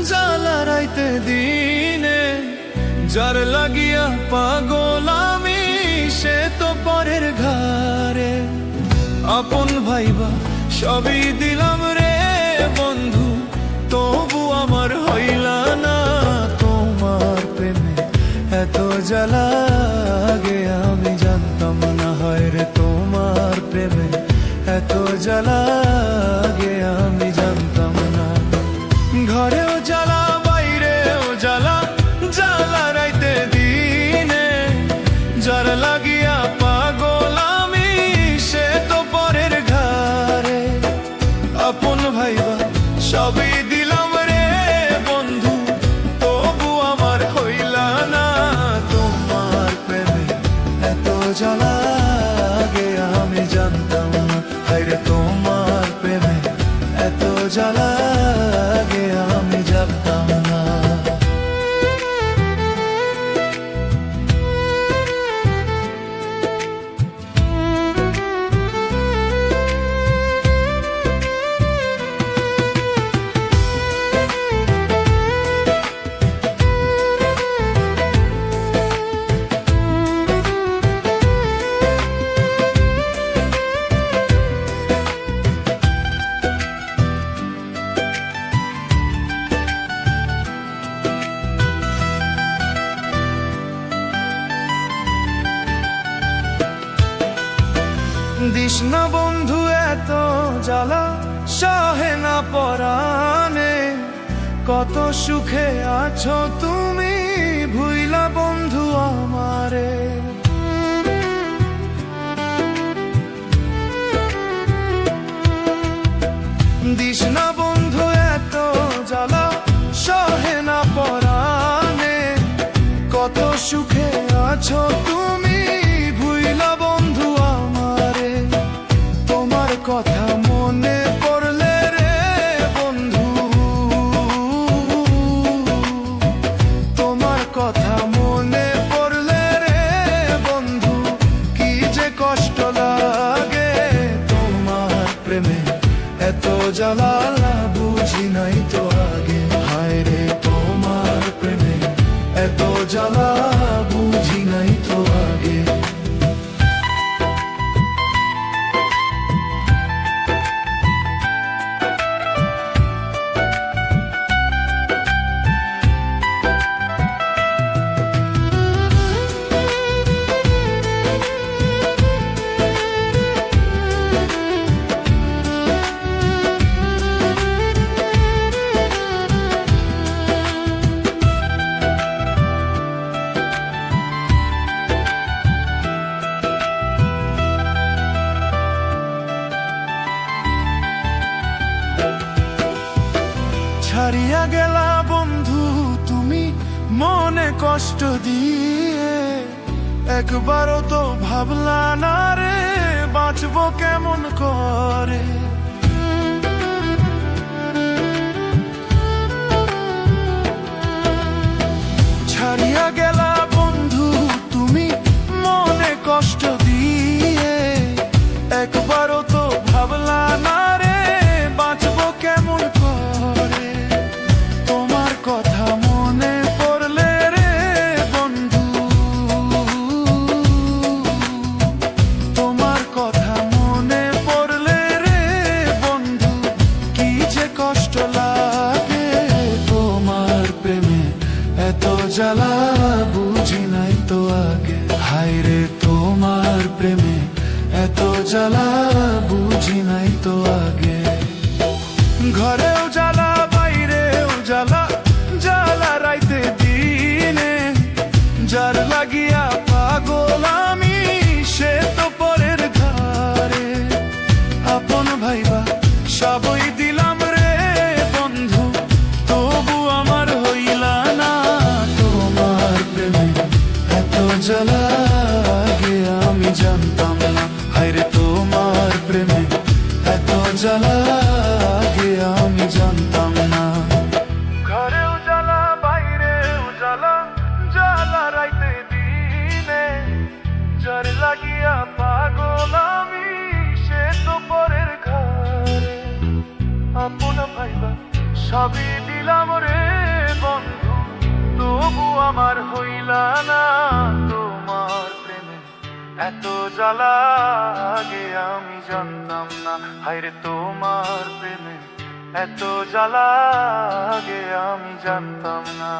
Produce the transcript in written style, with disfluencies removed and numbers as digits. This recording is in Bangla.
জ্বালা রাইতে দিনে, যার লাগিয়া পাগল আমি সে তো পরের ঘরে। আপন ভাইবা সবই দিলাম রে বন্ধু, তবু আমার হইলা না তোমার প্রেমে এত জ্বালা আগে আমি জানতাম না। হয় রে তোমার প্রেমে এত জ্বালা আগে আমি জানতাম না। ঘরেও জ্বালা বাইরেও জ্বালা, জ্বালা রাইতে দিনে, যার লাগিয়া পাগল আমি সে তো পরের ঘরে। আপন ভাইবা সবই দিলাম রে বন্ধু, তবু আমার হইলা না তোমার প্রেমে এত জ্বালা আগে আমি জানতাম না। হায়রে তোমার প্রেমে এত জ্বালা আগে আমি জানতাম না। দিস না বন্ধু এত জ্বালা, সহে না পরাণে, কত সুখে আছো তুমি ভুইলা বন্ধু আমারে। দিস না বন্ধু এত জ্বালা, সহে না পরাণে, কত সুখে আছো তুমি ভুইলা বন্ধু আমারে। তোমার কথা মনে পড়লে রে বন্ধু, তোমার কথা মনে পড়লে রে বন্ধু, কি যে কষ্ট লাগে তোমার প্রেমে এত জ্বালা বুঝি নাই তো আগে। হায় রে তোমার প্রেমে এত জ্বালা বুঝি নাই তো আগে। ছাড়িয়া গেলা বন্ধু তুমি মনে কষ্ট দিয়ে, একবারও তো ভাবলা না রে বাঁচবো কেমন করে। ছাড়িয়া গেলা বন্ধু তুমি মনে কষ্ট দিয়ে, একবারও তো ভাবলা না রে বাঁচবো কেমন করে। তোমার কথা মনে পড়লে রে বন্ধু, তোমার কথা মনে পড়লে রে বন্ধু, কি যে কষ্ট লাগে তোমার প্রেমে এত জ্বালা বুঝি নাই তো আগে। হায় রে তোমার প্রেমে এত জ্বালা বুঝি নাই তো আগে। ঘরেও জ্বালা বাইরেও জ্বালা, জ্বালা রাইতে দিনে, যার লাগিয়া পাগল আমি সে তো পরের ঘরে। আপন ভাইবা সবই দিলাম রে বন্ধু, তবু আমার হইলা না তোমার প্রেমে এত জ্বালা আগে আমি জানতাম না। হায় রে তোমার প্রেমে এত জ্বালা আগে আমি জানতাম না। ঘরেও জ্বালা বাইরেও জ্বালা, জ্বালা রাইতে দিনে, যার লাগিয়া পাগল আমি সে তো পরের ঘরে। আপন ভাইবা সবই দিলাম রে বন্ধু, তবু আমার হইলা না তোমার প্রেমে এত জ্বালা, আগে আমি জানতাম না। হায়রে তোমার প্রেমে এত জ্বালা, আগে আমি জানতাম না।